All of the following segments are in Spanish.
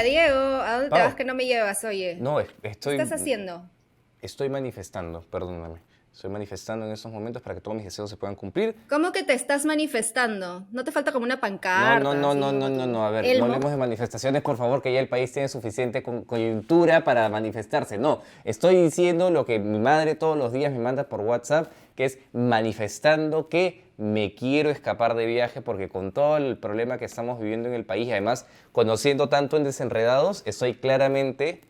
Diego, ¿a dónde te vas Pau, que no me llevas, oye? no, ¿Qué estás haciendo? estoy manifestando, perdóname. Estoy manifestando en estos momentos para que todos mis deseos se puedan cumplir. ¿Cómo que te estás manifestando? ¿No te falta como una No, no, pancarta, no, así no, no, como no, tu no. A ver, no Elmo? hablemos de manifestaciones, por favor, que ya el país tiene suficiente coyuntura para manifestarse. No, estoy diciendo lo que mi madre todos los días me manda por WhatsApp, que es manifestando que me quiero escapar de viaje porque con todo el problema que estamos viviendo en el país, y además conociendo tanto en Desenredados, estoy claramente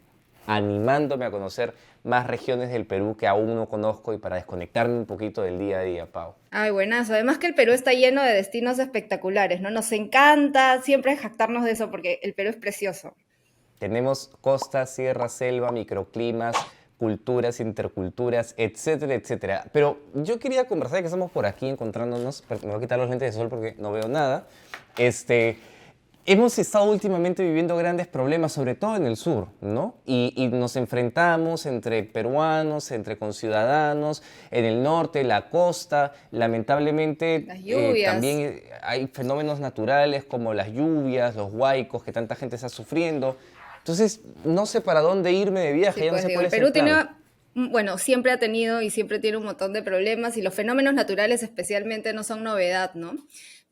animándome a conocer más regiones del Perú que aún no conozco y para desconectarme un poquito del día a día, Pau. Ay, buenazo. Además que el Perú está lleno de destinos espectaculares, ¿no? Nos encanta siempre jactarnos de eso porque el Perú es precioso. Tenemos costa, sierra, selva, microclimas, culturas, interculturas, etcétera, etcétera. Pero yo quería conversar, que estamos por aquí encontrándonos, pero me voy a quitar los lentes de sol porque no veo nada. Este, Hemos estado últimamente viviendo grandes problemas, sobre todo en el sur, ¿no? Y nos enfrentamos entre peruanos, entre conciudadanos, en el norte, la costa. Lamentablemente, Las lluvias. también hay fenómenos naturales como las lluvias, los huaicos, que tanta gente está sufriendo. Entonces, no sé para dónde irme de Sí, viaje, ya no pues sé digo, cuál el es el Perú tiene, plan. bueno, siempre ha tenido y siempre tiene un montón de problemas y los fenómenos naturales especialmente no son novedad, ¿no?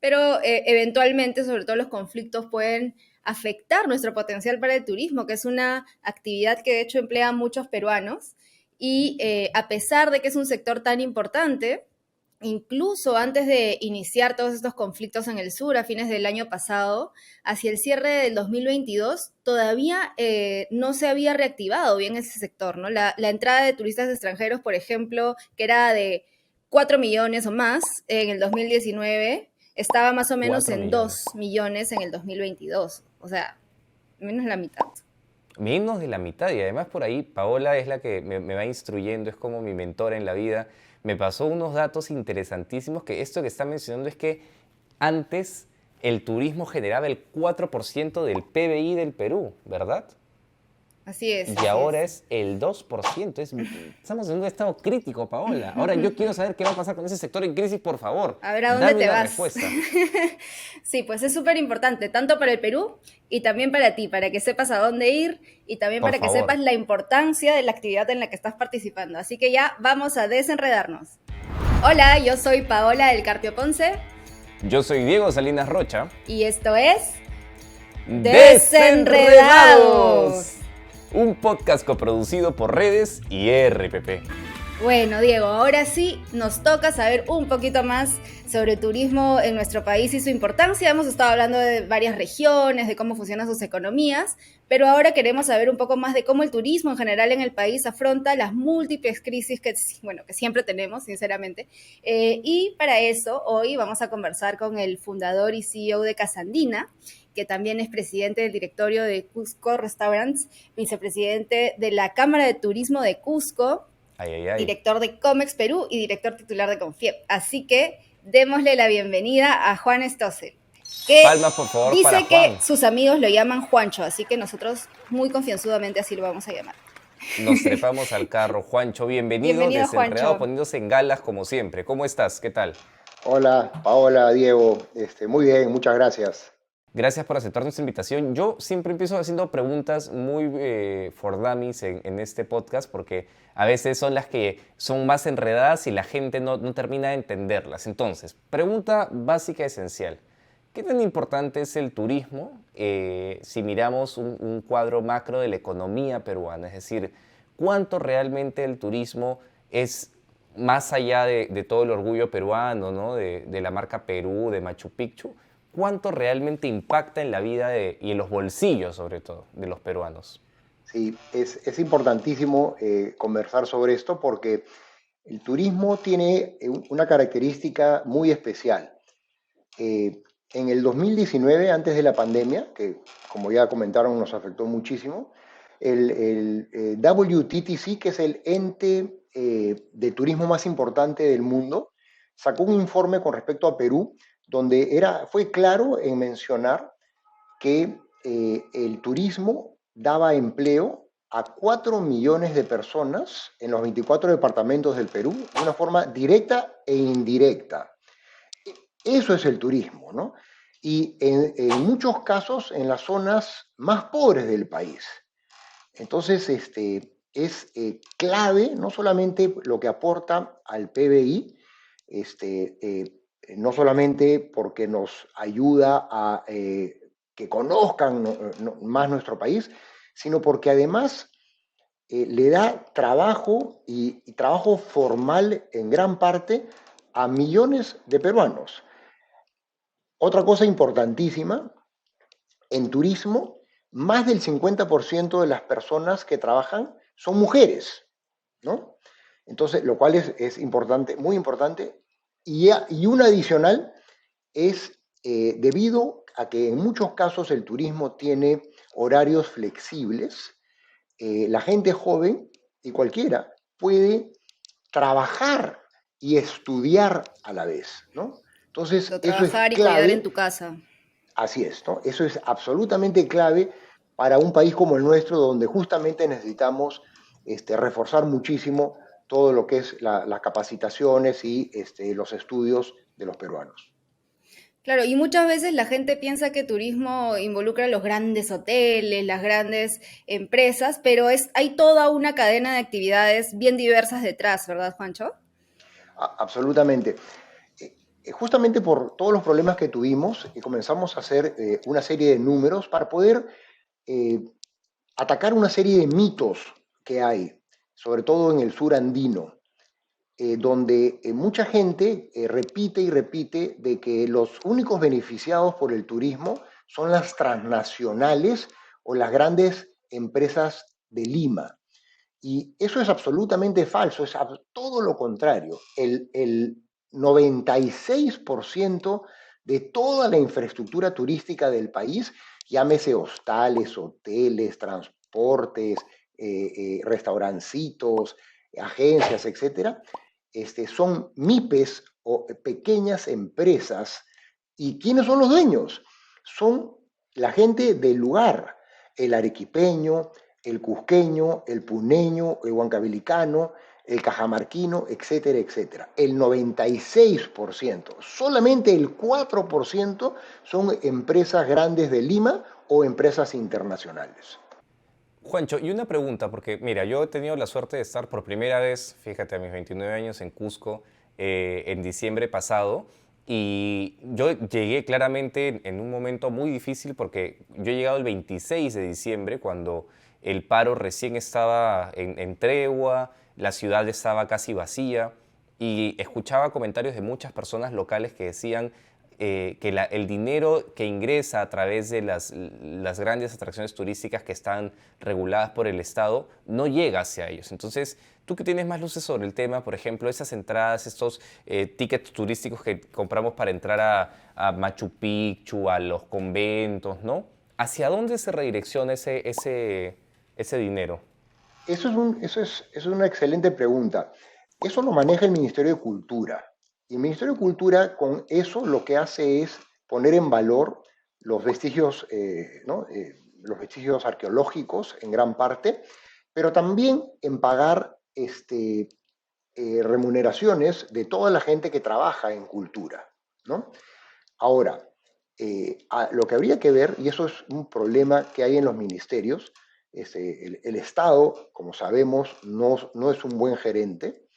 Pero eventualmente, sobre todo los conflictos pueden afectar nuestro potencial para el turismo, que es una actividad que de hecho emplea a muchos peruanos y a pesar de que es un sector tan importante, incluso antes de iniciar todos estos conflictos en el sur a fines del año pasado, hacia el cierre del 2022, todavía no se había reactivado bien ese sector, ¿no? La entrada de turistas extranjeros, por ejemplo, que era de 4 millones o más en el 2019, estaba más o menos Cuatro en 2 millones. millones en el 2022, o sea, menos la mitad. Menos de la mitad, y además por ahí Paola es la que me va instruyendo, es como mi mentora en la vida. Me pasó unos datos interesantísimos, que esto que está mencionando es que antes el turismo generaba el 4% del PBI del Perú, ¿verdad? Así es, Y así ahora es. es el 2%. Estamos en un estado crítico, Paola. Ahora yo quiero saber qué va a pasar con ese sector en crisis, por favor. A ver a dónde Dame te una vas. respuesta. Sí, pues es súper importante, tanto para el Perú y también para ti, para que sepas a dónde ir y también Por para que sepas favor. la importancia de la actividad en la que estás participando. Así que ya vamos a desenredarnos. Hola, yo soy Paola del Carpio Ponce Yo soy Diego Salinas Rocha. y esto es ¡Desenredados! Desenredados. Un podcast coproducido por Redes y RPP. Bueno, Diego, ahora sí nos toca saber un poquito más sobre turismo en nuestro país y su importancia. Hemos estado hablando de varias regiones, de cómo funcionan sus economías, pero ahora queremos saber un poco más de cómo el turismo en general en el país afronta las múltiples crisis que, bueno, que siempre tenemos, sinceramente. Y para eso, hoy vamos a conversar con el fundador y CEO de Casandina, que también es presidente del directorio de Cusco Restaurants, vicepresidente de la Cámara de Turismo de Cusco, Ay, ay, ay. director de Comex Perú y director titular de Confiep. Así que démosle la bienvenida a Juan Stossel, que Palmas, por favor, para dice que Juan. sus amigos lo llaman Juancho, así que nosotros muy confianzudamente así lo vamos a llamar. Nos trepamos al carro. Juancho, bienvenido, Bienvenido, desenredado, Juancho. poniéndose en galas como siempre. ¿Cómo estás? ¿Qué tal? Hola, Paola, Diego, muy bien, muchas gracias. Gracias por aceptar nuestra invitación. Yo siempre empiezo haciendo preguntas muy for dummies en este podcast porque a veces son las que son más enredadas y la gente no termina de entenderlas. Entonces, pregunta básica esencial. ¿Qué tan importante es el turismo si miramos un cuadro macro de la economía peruana? Es decir, ¿cuánto realmente el turismo es más allá de todo el orgullo peruano, ¿no? De la marca Perú, de Machu Picchu? ¿Cuánto realmente impacta en la vida y en los bolsillos, sobre todo, de los peruanos? Sí, es importantísimo conversar sobre esto porque el turismo tiene una característica muy especial. En el 2019, antes de la pandemia, que como ya comentaron nos afectó muchísimo, el WTTC, que es el ente de turismo más importante del mundo, sacó un informe con respecto a Perú, donde fue claro en mencionar que el turismo daba empleo a 4 millones de personas en los 24 departamentos del Perú de una forma directa e indirecta. Eso es el turismo, ¿no? y en muchos casos en las zonas más pobres del país. Entonces, es clave no solamente lo que aporta al PBI, no solamente porque nos ayuda a que conozcan más nuestro país, sino porque además le da trabajo y trabajo formal en gran parte a millones de peruanos. Otra cosa importantísima, en turismo, más del 50% de las personas que trabajan son mujeres, ¿no? Entonces, lo cual es importante, muy importante. Y un adicional es debido a que en muchos casos el turismo tiene horarios flexibles, la gente joven y cualquiera puede trabajar y estudiar a la vez, ¿no? Entonces, eso es Trabajar y cuidar en clave, tu casa. así es, ¿no? Eso es absolutamente clave para un país como el nuestro, donde justamente necesitamos reforzar muchísimo todo lo que es las capacitaciones y los estudios de los peruanos. Claro, y muchas veces la gente piensa que turismo involucra los grandes hoteles, las grandes empresas, pero hay toda una cadena de actividades bien diversas detrás, ¿verdad, Juancho? Absolutamente. Justamente por todos los problemas que tuvimos, comenzamos a hacer una serie de números para poder eh, atacar una serie de mitos que hay, sobre todo en el sur andino, donde mucha gente repite y repite de que los únicos beneficiados por el turismo son las transnacionales o las grandes empresas de Lima. Y eso es absolutamente falso, es todo lo contrario. El 96% de toda la infraestructura turística del país, llámese hostales, hoteles, transportes, restaurancitos, agencias, etcétera, son MIPES o pequeñas empresas. ¿Y quiénes son los dueños? Son la gente del lugar, el arequipeño, el cusqueño, el puneño, el huancabilicano, el cajamarquino, etcétera, etcétera. El 96%, solamente el 4% son empresas grandes de Lima o empresas internacionales. Juancho, y una pregunta, porque mira, yo he tenido la suerte de estar por primera vez, fíjate, a mis 29 años en Cusco, en diciembre pasado, y yo llegué claramente en un momento muy difícil porque yo he llegado el 26 de diciembre, cuando el paro recién estaba en tregua, la ciudad estaba casi vacía, y escuchaba comentarios de muchas personas locales que decían que el dinero que ingresa a través de las grandes atracciones turísticas que están reguladas por el Estado no llega hacia ellos. Entonces, tú que tienes más luces sobre el tema, por ejemplo, esas entradas, estos tickets turísticos que compramos para entrar a Machu Picchu, a los conventos, ¿no? ¿Hacia dónde se redirecciona ese dinero? Es una excelente pregunta. Eso lo maneja el Ministerio de Cultura. Y el Ministerio de Cultura con eso lo que hace es poner en valor los vestigios, ¿no? Los vestigios arqueológicos en gran parte, pero también en pagar remuneraciones de toda la gente que trabaja en cultura, ¿no? Ahora, lo que habría que ver, y eso es un problema que hay en los ministerios, el Estado, como sabemos, no es un buen gerente.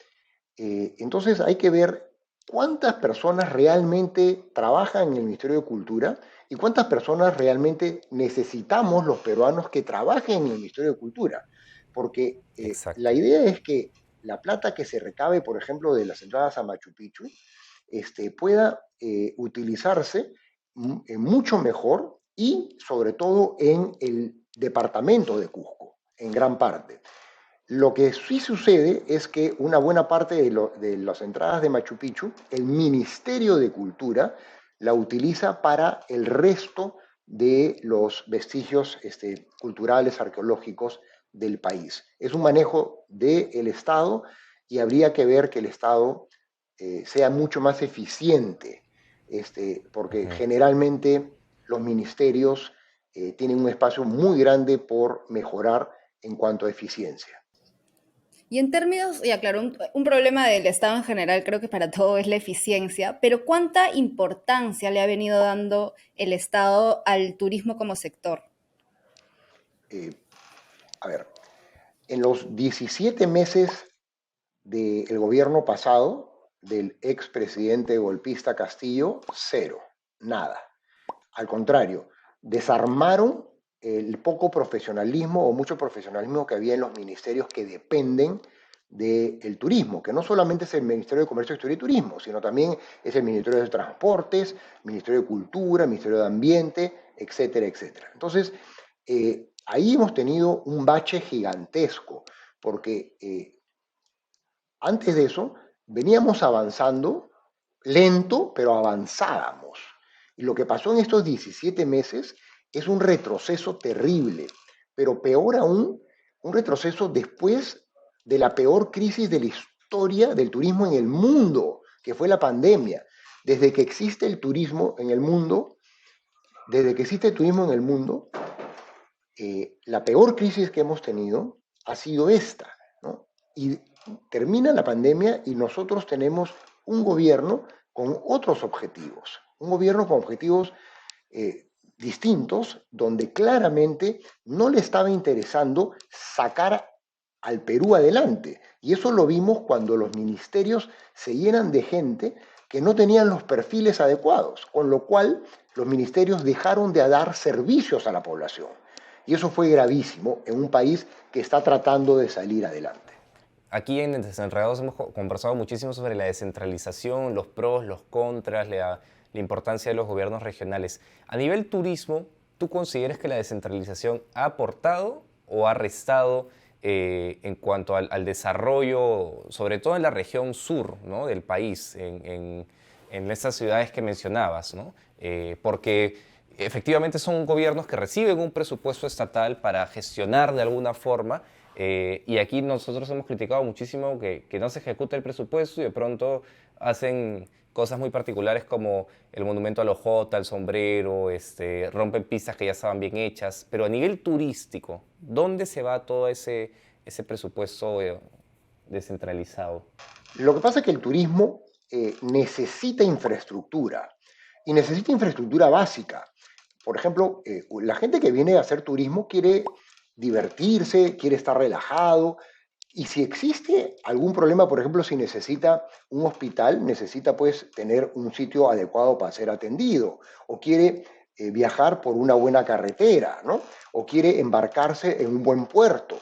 Entonces hay que ver cuántas personas realmente trabajan en el Ministerio de Cultura y cuántas personas realmente necesitamos los peruanos que trabajen en el Ministerio de Cultura. Porque la Exacto. idea es que la plata que se recabe, por ejemplo, de las entradas a Machu Picchu, pueda utilizarse mucho mejor y sobre todo en el departamento de Cusco, en gran parte. Lo que sí sucede es que una buena parte de las entradas de Machu Picchu, el Ministerio de Cultura la utiliza para el resto de los vestigios culturales, arqueológicos del país. Es un manejo del Estado y habría que ver que el Estado sea mucho más eficiente, porque Ujú. generalmente los ministerios tienen un espacio muy grande por mejorar en cuanto a eficiencia. Y en términos, ya claro, un problema del Estado en general creo que para todo es la eficiencia, pero ¿cuánta importancia le ha venido dando el Estado al turismo como sector? Eh, a ver, en los 17 meses del gobierno pasado, del expresidente golpista Castillo, cero, nada. Al contrario, desarmaron el poco profesionalismo o mucho profesionalismo que había en los ministerios que dependen del turismo, que no solamente es el Ministerio de Comercio, Exterior y Turismo, sino también es el Ministerio de Transportes, Ministerio de Cultura, Ministerio de Ambiente, etcétera, etcétera. Entonces, ahí hemos tenido un bache gigantesco, porque antes de eso veníamos avanzando lento, pero avanzábamos. Y lo que pasó en estos 17 meses es un retroceso terrible, pero peor aún, un retroceso después de la peor crisis de la historia del turismo en el mundo, que fue la pandemia. Desde que existe el turismo en el mundo, desde que existe el turismo en el mundo, la peor crisis que hemos tenido ha sido esta, ¿no? Y termina la pandemia y nosotros tenemos un gobierno con otros objetivos, un gobierno con objetivos distintos, donde claramente no le estaba interesando sacar al Perú adelante. Y eso lo vimos cuando los ministerios se llenan de gente que no tenían los perfiles adecuados, con lo cual los ministerios dejaron de dar servicios a la población. Y eso fue gravísimo en un país que está tratando de salir adelante. Aquí en Desenredados hemos conversado muchísimo sobre la descentralización, los pros, los contras, la importancia de los gobiernos regionales. A nivel turismo, ¿tú consideras que la descentralización ha aportado o ha restado en cuanto al desarrollo, sobre todo en la región sur, ¿no?, del país, en estas ciudades que mencionabas, ¿no? Porque efectivamente son gobiernos que reciben un presupuesto estatal para gestionar de alguna forma, y aquí nosotros hemos criticado muchísimo que no se ejecuta el presupuesto y de pronto hacen cosas muy particulares como el monumento al Ojota, al sombrero, rompen pistas que ya estaban bien hechas. Pero a nivel turístico, ¿dónde se va todo ese presupuesto descentralizado? Lo que pasa es que el turismo necesita infraestructura y necesita infraestructura básica. Por ejemplo, la gente que viene a hacer turismo quiere divertirse, quiere estar relajado. Y si existe algún problema, por ejemplo, si necesita un hospital, necesita pues tener un sitio adecuado para ser atendido, o quiere viajar por una buena carretera, ¿no? O quiere embarcarse en un buen puerto.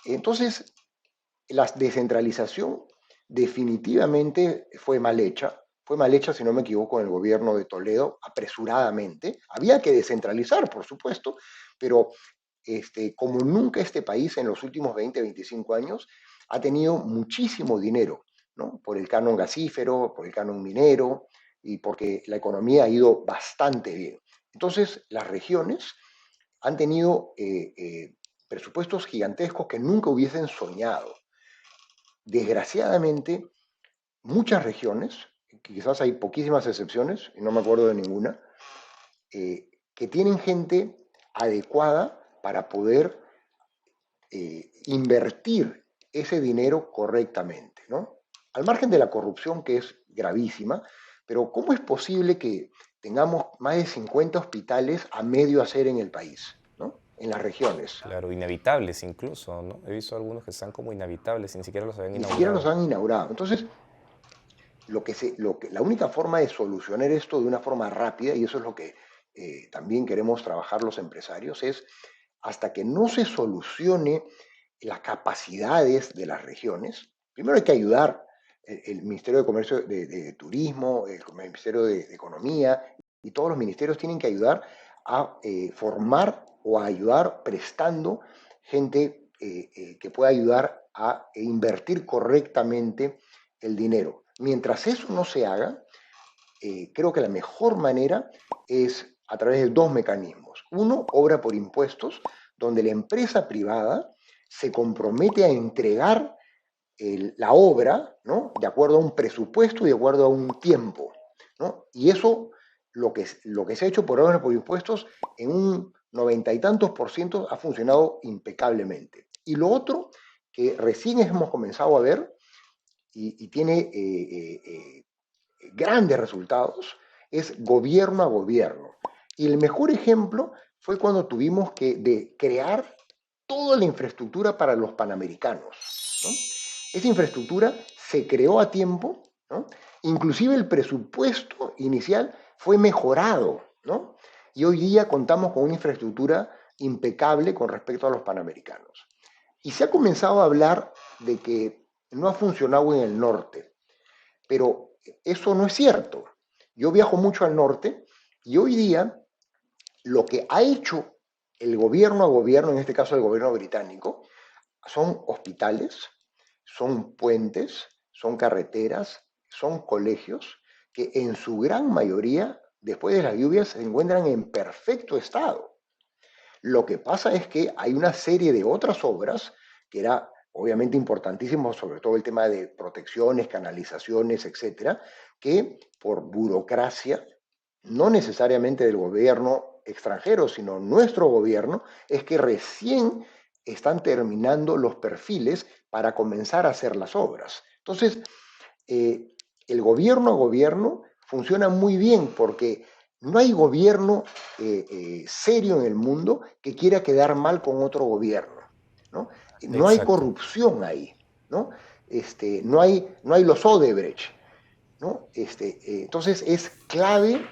Entonces, la descentralización definitivamente fue mal hecha, si no me equivoco, en el gobierno de Toledo, apresuradamente. Había que descentralizar, por supuesto, pero como nunca este país en los últimos 20, 25 años ha tenido muchísimo dinero, ¿no? Por el canon gasífero, por el canon minero y porque la economía ha ido bastante bien. Entonces, las regiones han tenido presupuestos gigantescos que nunca hubiesen soñado. Desgraciadamente, muchas regiones, quizás hay poquísimas excepciones, y no me acuerdo de ninguna, que tienen gente adecuada para poder invertir ese dinero correctamente, ¿no? Al margen de la corrupción, que es gravísima, pero ¿cómo es posible que tengamos más de 50 hospitales a medio hacer en el país, ¿no? En las regiones? Claro, inhabitables incluso, ¿no? He visto algunos que están como inhabitables y ni siquiera los habían Ni siquiera los inaugurado. han inaugurado. Entonces, la única forma de solucionar esto de una forma rápida, y eso es lo que también queremos trabajar los empresarios, es hasta que no se solucione las capacidades de las regiones. Primero hay que ayudar el Ministerio de Comercio, de Turismo, el Ministerio de Economía, y todos los ministerios tienen que ayudar a formar o a ayudar prestando gente que pueda ayudar a invertir correctamente el dinero. Mientras eso no se haga, creo que la mejor manera es a través de dos mecanismos. Uno, obra por impuestos, donde la empresa privada se compromete a entregar la obra, ¿no?, de acuerdo a un presupuesto y de acuerdo a un tiempo, ¿no? Y eso, lo que se ha hecho por obra por impuestos, en un 90 y tantos % ha funcionado impecablemente. Y lo otro que recién hemos comenzado a ver y tiene grandes resultados, es gobierno a gobierno. Y el mejor ejemplo fue cuando tuvimos que crear toda la infraestructura para los panamericanos, ¿no? Esa infraestructura se creó a tiempo, ¿no? Inclusive el presupuesto inicial fue mejorado, ¿no? Y hoy día contamos con una infraestructura impecable con respecto a los panamericanos. Y se ha comenzado a hablar de que no ha funcionado en el norte, pero eso no es cierto. Yo viajo mucho al norte y hoy día lo que ha hecho el gobierno a gobierno, en este caso el gobierno británico, son hospitales, son puentes, son carreteras, son colegios que en su gran mayoría, después de las lluvias, se encuentran en perfecto estado. Lo que pasa es que hay una serie de otras obras que era obviamente importantísimo, sobre todo el tema de protecciones, canalizaciones, etcétera, que por burocracia, no necesariamente del gobierno extranjero, sino nuestro gobierno, es que recién están terminando los perfiles para comenzar a hacer las obras. Entonces, el gobierno a gobierno funciona muy bien porque no hay gobierno serio en el mundo que quiera quedar mal con otro gobierno, ¿no? No hay corrupción ahí, ¿no? No hay los Odebrecht, ¿no? Entonces es clave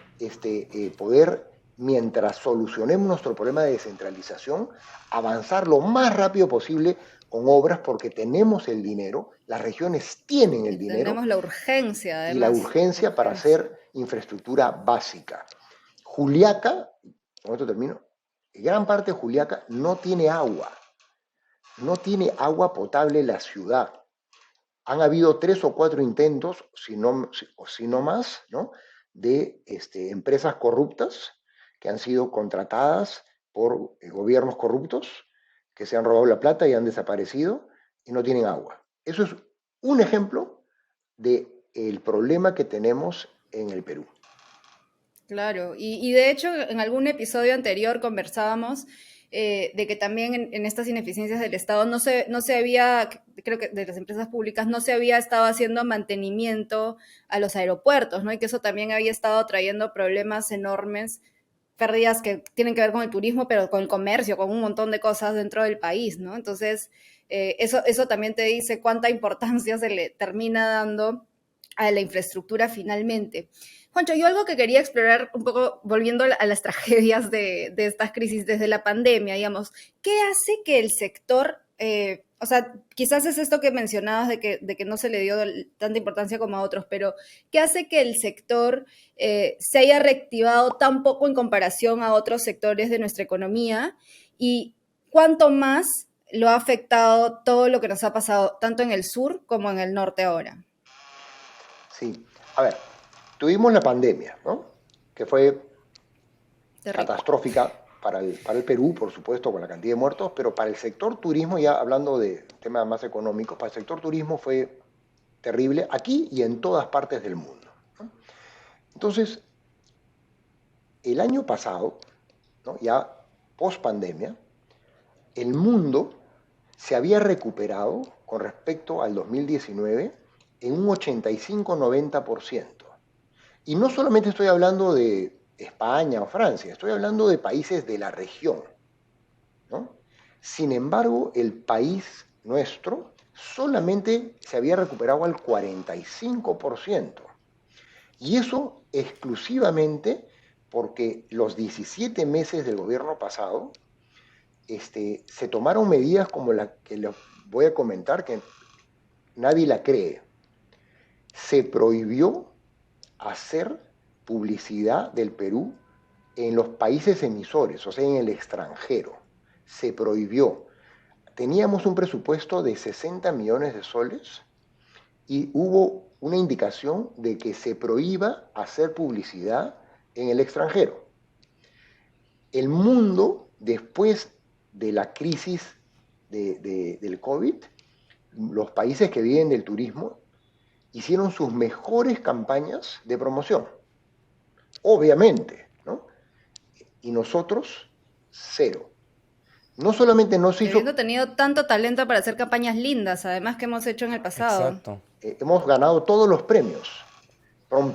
poder, mientras solucionemos nuestro problema de descentralización, avanzar lo más rápido posible con obras porque tenemos el dinero, las regiones tienen el dinero. Tenemos la urgencia, además. Y la urgencia para hacer infraestructura básica. Juliaca, con esto termino, gran parte de Juliaca no tiene agua. No tiene agua potable la ciudad. Han habido 3 o 4 intentos, si no más, ¿no? De empresas corruptas que han sido contratadas por gobiernos corruptos que se han robado la plata y han desaparecido y no tienen agua. Eso es un ejemplo del problema que tenemos en el Perú. Claro, y de hecho en algún episodio anterior conversábamos de que también en estas ineficiencias del Estado no se había, creo que de las empresas públicas, no se había estado haciendo mantenimiento a los aeropuertos, ¿no? Y que eso también había estado trayendo problemas enormes, pérdidas que tienen que ver con el turismo, pero con el comercio, con un montón de cosas dentro del país, ¿no? Entonces, eso también te dice cuánta importancia se le termina dando a la infraestructura finalmente. Juancho, yo algo que quería explorar un poco, volviendo a las tragedias de estas crisis desde la pandemia, digamos, ¿qué hace que el sector, o sea, quizás es esto que mencionabas de que no se le dio tanta importancia como a otros, pero ¿qué hace que el sector se haya reactivado tan poco en comparación a otros sectores de nuestra economía? ¿Y cuánto más lo ha afectado todo lo que nos ha pasado, tanto en el sur como en el norte ahora? Sí, a ver, tuvimos la pandemia, ¿no? Que fue catastrófica para el Perú, por supuesto, con la cantidad de muertos, pero para el sector turismo, ya hablando de temas más económicos, para el sector turismo fue terrible aquí y en todas partes del mundo, ¿no? Entonces, el año pasado, ¿no? Ya post pandemia, el mundo se había recuperado con respecto al 2019 en un 85-90%. Y no solamente estoy hablando de España o Francia, estoy hablando de países de la región, ¿no? Sin embargo, el país nuestro solamente se había recuperado al 45%. Y eso exclusivamente porque los 17 meses del gobierno pasado se tomaron medidas como la que les voy a comentar, que nadie la cree. Se prohibió hacer publicidad del Perú en los países emisores, o sea, en el extranjero. Se prohibió. Teníamos un presupuesto de 60 millones de soles y hubo una indicación de que se prohíba hacer publicidad en el extranjero. El mundo, después de la crisis del COVID, los países que viven del turismo hicieron sus mejores campañas de promoción. Obviamente, ¿no? Y nosotros, cero. No solamente no se Y hizo, habiendo tenido tanto talento para hacer campañas lindas, además que hemos hecho en el pasado. Exacto. hemos ganado todos los premios.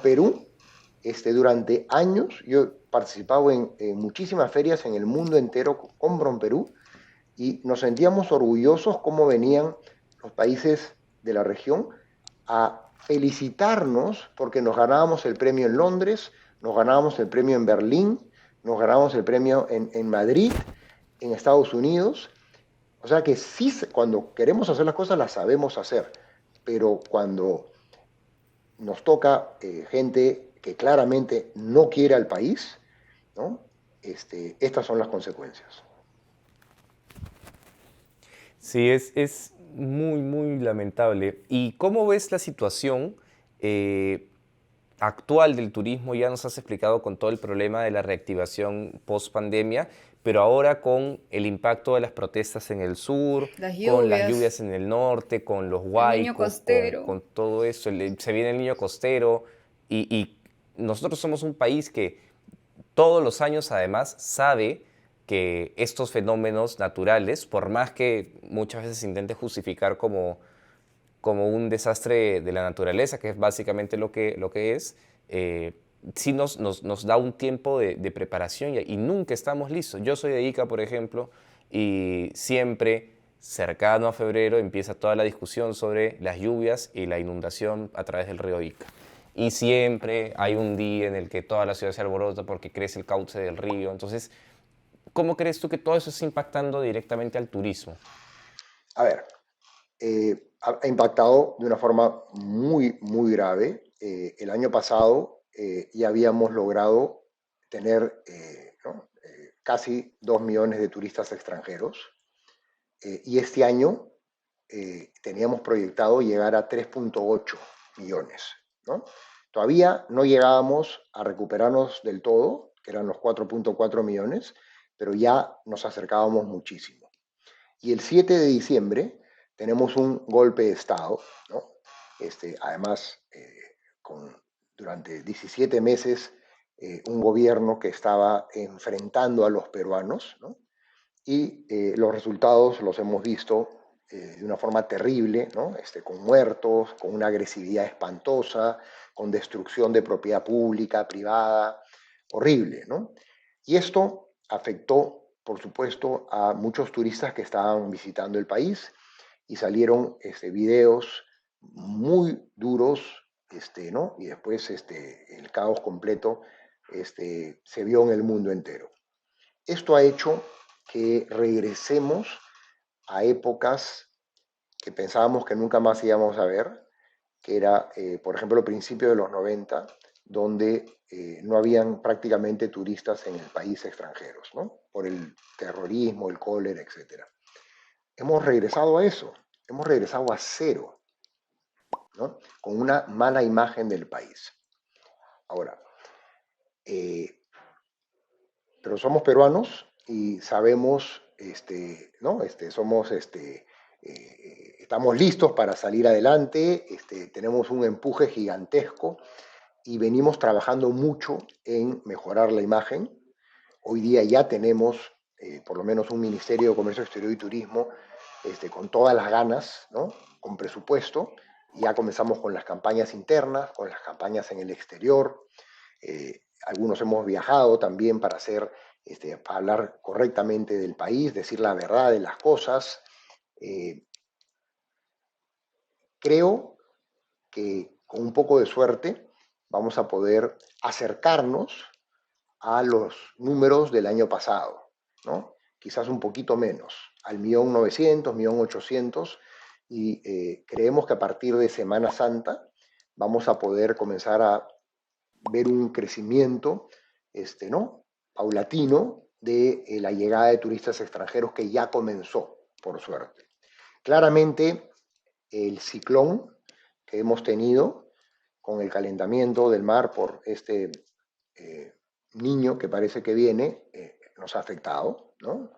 Perú, durante años, yo he participado en muchísimas ferias en el mundo entero con Perú y nos sentíamos orgullosos cómo venían los países de la región a felicitarnos porque nos ganábamos el premio en Londres, nos ganábamos el premio en Berlín, nos ganábamos el premio en Madrid, en Estados Unidos. O sea que sí, cuando queremos hacer las cosas las sabemos hacer, pero cuando nos toca gente que claramente no quiere al país, ¿no? Estas son las consecuencias. Sí, es muy, muy lamentable. ¿Y cómo ves la situación eh, actual del turismo? Ya nos has explicado con todo el problema de la reactivación post pandemia, pero ahora con el impacto de las protestas en el sur, Las con las lluvias, lluvias en el norte, con los el niño huaicos, costero. con todo eso, se viene el niño costero y nosotros somos un país que todos los años además sabe que estos fenómenos naturales, por más que muchas veces se intente justificar como un desastre de la naturaleza, que es básicamente lo que es, sí nos da un tiempo de preparación y nunca estamos listos. Yo soy de Ica, por ejemplo, y siempre cercano a febrero empieza toda la discusión sobre las lluvias y la inundación a través del río Ica. Y siempre hay un día en el que toda la ciudad se alborota porque crece el cauce del río. Entonces, ¿cómo crees tú que todo eso está impactando directamente al turismo? A ver, ha impactado de una forma muy, muy grave. El año pasado ya habíamos logrado tener ¿no? Casi 2 millones de turistas extranjeros y este año teníamos proyectado llegar a 3,8 millones. ¿No? Todavía no llegábamos a recuperarnos del todo, que eran los 4,4 millones, pero ya nos acercábamos muchísimo. Y el 7 de diciembre tenemos un golpe de Estado, ¿no? Además, durante 17 meses, un gobierno que estaba enfrentando a los peruanos, ¿no? Y los resultados los hemos visto de una forma terrible, ¿no? Con muertos, con una agresividad espantosa, con destrucción de propiedad pública, privada, horrible, ¿no? Y esto afectó, por supuesto, a muchos turistas que estaban visitando el país y salieron videos muy duros, ¿no? Y después el caos completo se vio en el mundo entero. Esto ha hecho que regresemos a épocas que pensábamos que nunca más íbamos a ver, que era, por ejemplo, principios de los 90, donde no habían prácticamente turistas en el país extranjeros, ¿no? Por el terrorismo, el cólera, etc. Hemos regresado a eso, hemos regresado a cero, ¿no? Con una mala imagen del país. Ahora, pero somos peruanos y sabemos, ¿no? Somos, estamos listos para salir adelante, tenemos un empuje gigantesco y venimos trabajando mucho en mejorar la imagen. Hoy día ya tenemos por lo menos un Ministerio de Comercio Exterior y Turismo con todas las ganas, ¿no? Con presupuesto. Ya comenzamos con las campañas internas, con las campañas en el exterior. Algunos hemos viajado también para para hablar correctamente del país, decir la verdad de las cosas. Creo que con un poco de suerte vamos a poder acercarnos a los números del año pasado, ¿no? Quizás un poquito menos, al 1.900.000, 1.800.000, y creemos que a partir de Semana Santa vamos a poder comenzar a ver un crecimiento, ¿no? Paulatino de la llegada de turistas extranjeros que ya comenzó, por suerte. Claramente, el ciclón que hemos tenido con el calentamiento del mar por eh, niño que parece que viene, nos ha afectado, ¿no?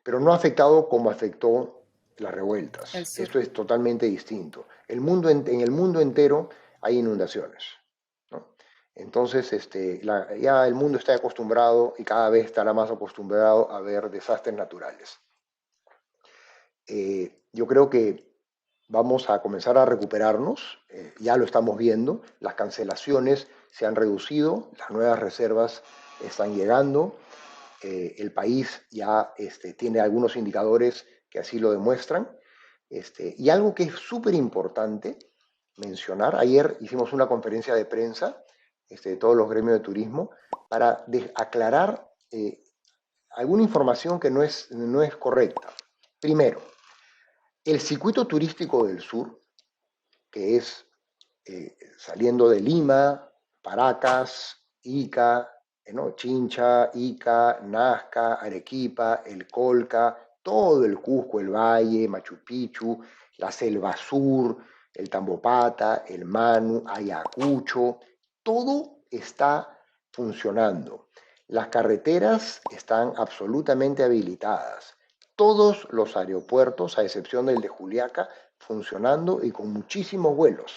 Pero no ha afectado como afectó las El revueltas. sur. Esto es totalmente distinto. En el mundo entero hay inundaciones, ¿no? Entonces, ya el mundo está acostumbrado y cada vez estará más acostumbrado a ver desastres naturales. Yo creo que vamos a comenzar a recuperarnos, ya lo estamos viendo, las cancelaciones se han reducido, las nuevas reservas están llegando, el país ya tiene algunos indicadores que así lo demuestran, y algo que es súper importante mencionar, ayer hicimos una conferencia de prensa de todos los gremios de turismo para aclarar alguna información que no es correcta. Primero, el circuito turístico del sur, que es saliendo de Lima, Paracas, Ica, ¿no? Chincha, Ica, Nazca, Arequipa, el Colca, todo el Cusco, el Valle, Machu Picchu, la Selva Sur, el Tambopata, el Manu, Ayacucho, todo está funcionando. Las carreteras están absolutamente habilitadas. Todos los aeropuertos, a excepción del de Juliaca, funcionando y con muchísimos vuelos,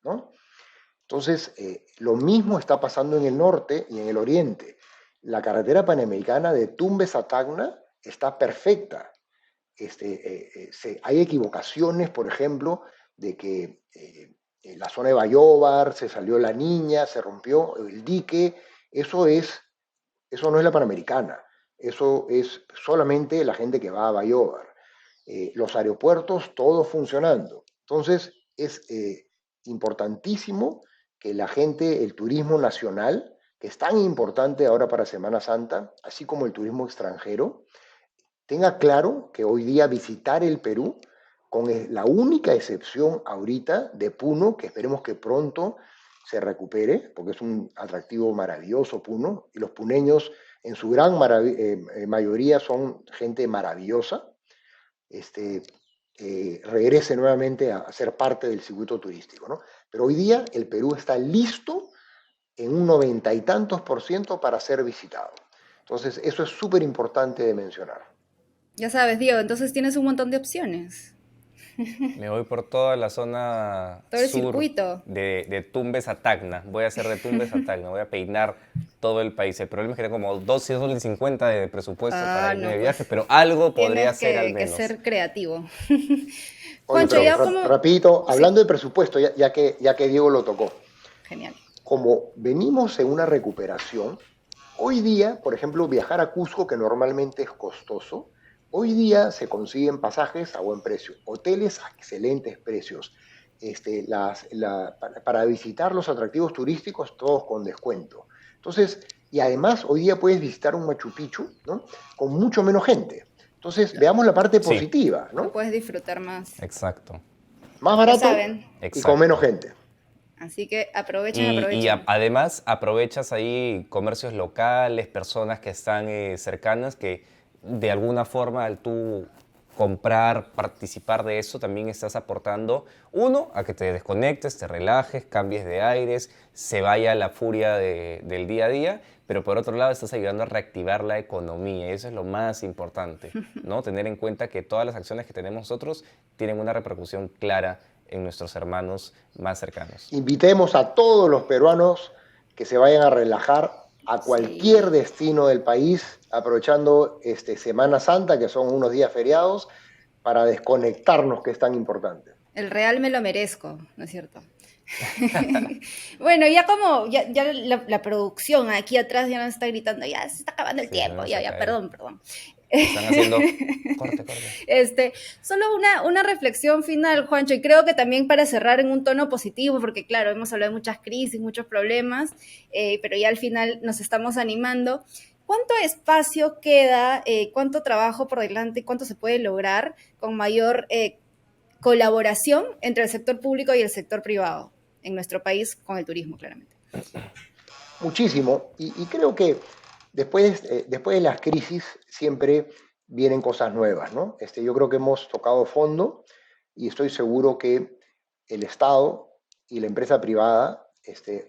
¿no? Entonces, lo mismo está pasando en el norte y en el oriente. La carretera panamericana de Tumbes a Tacna está perfecta. Hay equivocaciones, por ejemplo, de que en la zona de Bayóvar se salió la niña, se rompió el dique. Eso no es la Panamericana. Eso es solamente la gente que va a Bayóvar. Los aeropuertos, todo funcionando. Entonces, es importantísimo que la gente, el turismo nacional, que es tan importante ahora para Semana Santa, así como el turismo extranjero, tenga claro que hoy día visitar el Perú, con la única excepción ahorita de Puno, que esperemos que pronto se recupere, porque es un atractivo maravilloso Puno, y los puneños en su gran mayoría son gente maravillosa, regrese nuevamente a ser parte del circuito turístico, ¿no? Pero hoy día el Perú está listo en un 90 y tantos % para ser visitado. Entonces, eso es súper importante de mencionar. Ya sabes, Diego, entonces tienes un montón de opciones. Me voy por toda la zona Todo el sur circuito. de Tumbes a Tacna. Voy a hacer de Tumbes a Tacna. Voy a peinar todo el país. El problema es que tengo como $250 de presupuesto para Ah, irme no, de viaje, pues pero algo podría tienes ser al que menos. ser creativo. Oye, Juancho, pero ya como... rapidito, Sí, hablando de presupuesto, ya que Diego lo tocó, genial. como venimos en una recuperación, hoy día, por ejemplo, viajar a Cusco, que normalmente es costoso, hoy día se consiguen pasajes a buen precio, hoteles a excelentes precios, para visitar los atractivos turísticos, todos con descuento. Entonces, y además hoy día puedes visitar un Machu Picchu, ¿no? Con mucho menos gente. Entonces, Claro, veamos la parte Sí, positiva, lo ¿no? puedes disfrutar más. exacto, Más Ya barato saben. y con menos exacto. gente. Así que aprovechen, aprovechen. Además aprovechas ahí comercios locales, personas que están cercanas, que de alguna forma al tú comprar, participar de eso, también estás aportando, uno, a que te desconectes, te relajes, cambies de aires, se vaya la furia del día a día, pero por otro lado estás ayudando a reactivar la economía y eso es lo más importante, ¿no? Tener en cuenta que todas las acciones que tenemos nosotros tienen una repercusión clara en nuestros hermanos más cercanos. Invitemos a todos los peruanos que se vayan a relajar a cualquier Sí. destino del país, aprovechando Semana Santa, que son unos días feriados, para desconectarnos, que es tan importante. El real me lo merezco, ¿no es cierto? Bueno, ya como ya la producción aquí atrás ya nos está gritando, ya se está acabando el Sí, tiempo, tenemos ya, acá ya, ahí. perdón, perdón. Están haciendo corte, corte. Solo una reflexión final, Juancho, y creo que también para cerrar en un tono positivo, porque claro, hemos hablado de muchas crisis, muchos problemas, pero ya al final nos estamos animando. ¿Cuánto espacio queda, cuánto trabajo por delante, cuánto se puede lograr con mayor colaboración entre el sector público y el sector privado en nuestro país con el turismo, claramente? Muchísimo, y creo que después de las crisis siempre vienen cosas nuevas, ¿no? Yo creo que hemos tocado fondo y estoy seguro que el Estado y la empresa privada,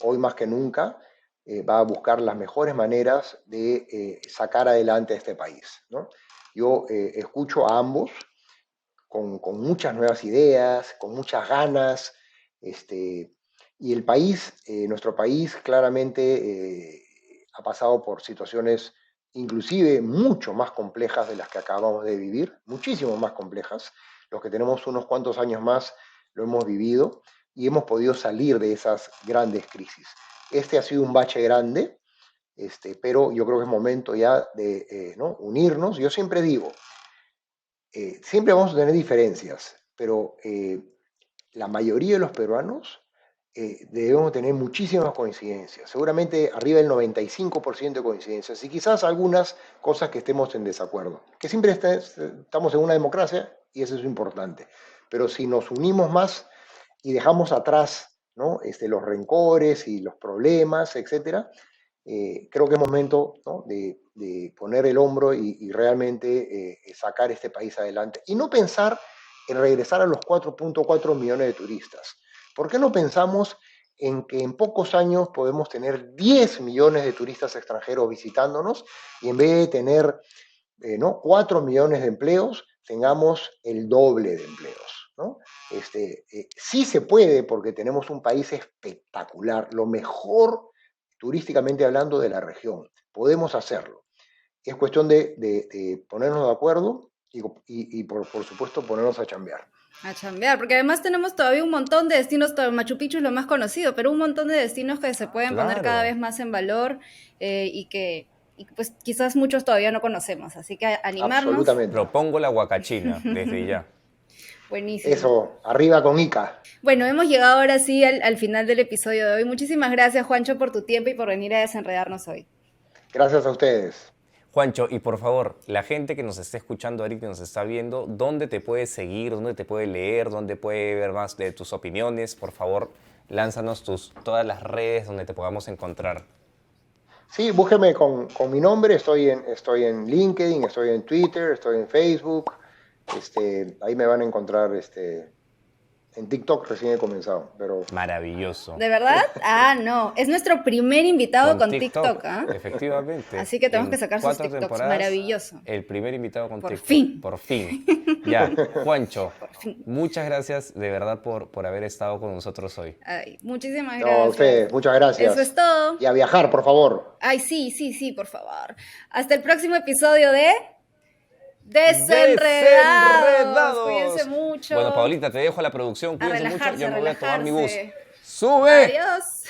hoy más que nunca, va a buscar las mejores maneras de sacar adelante a este país, ¿no? Yo escucho a ambos con muchas nuevas ideas, con muchas ganas, Y el país, nuestro país claramente ha pasado por situaciones inclusive mucho más complejas de las que acabamos de vivir, muchísimo más complejas. Los que tenemos unos cuantos años más lo hemos vivido y hemos podido salir de esas grandes crisis. Este ha sido un bache grande, pero yo creo que es momento ya de ¿no? unirnos. Yo siempre digo, siempre vamos a tener diferencias, pero la mayoría de los peruanos debemos tener muchísimas coincidencias, seguramente arriba del 95% de coincidencias y quizás algunas cosas que estemos en desacuerdo, que siempre estamos en una democracia y eso es importante, pero si nos unimos más y dejamos atrás, ¿no? Los rencores y los problemas, etcétera, creo que es momento, ¿no? de poner el hombro y realmente sacar este país adelante y no pensar en regresar a los 4.4 millones de turistas. ¿Por qué no pensamos en que en pocos años podemos tener 10 millones de turistas extranjeros visitándonos y en vez de tener ¿no? 4 millones de empleos, tengamos el doble de empleos? ¿No? Sí se puede porque tenemos un país espectacular, lo mejor turísticamente hablando de la región. Podemos hacerlo. Es cuestión de ponernos de acuerdo y por supuesto ponernos a chambear. A chambear, porque además tenemos todavía un montón de destinos, Machu Picchu es lo más conocido, pero un montón de destinos que se pueden poner cada vez más en valor y que pues quizás muchos todavía no conocemos, así que animarnos. Absolutamente. Propongo la huacachina desde ya. Buenísimo. Eso, arriba con Ica. Bueno, hemos llegado ahora sí al final del episodio de hoy. Muchísimas gracias, Juancho, por tu tiempo y por venir a desenredarnos hoy. Gracias a ustedes. Juancho, y por favor, la gente que nos está escuchando ahorita, que nos está viendo, ¿dónde te puede seguir? ¿Dónde te puede leer? ¿Dónde puede ver más de tus opiniones? Por favor, lánzanos todas las redes donde te podamos encontrar. Sí, búsqueme con mi nombre. Estoy en LinkedIn, estoy en Twitter, estoy en Facebook. Ahí me van a encontrar. En TikTok recién he comenzado, pero... Maravilloso. ¿De verdad? Ah, no. Es nuestro primer invitado con TikTok, ¿ah? Efectivamente. Así que tenemos que sacar sus TikToks. Maravilloso. El primer invitado con Por TikTok. Fin. Por fin. Ya, Juancho, muchas gracias de verdad por haber estado con nosotros hoy. Ay, muchísimas gracias. No, a ustedes, muchas gracias. Eso es todo. Y a viajar, por favor. Ay, sí, por favor. Hasta el próximo episodio de... Desenredados. Cuídense mucho. Bueno, Paulita, te dejo a la producción. Cuídense mucho. Yo me voy a tomar mi bus. ¡Sube! Adiós.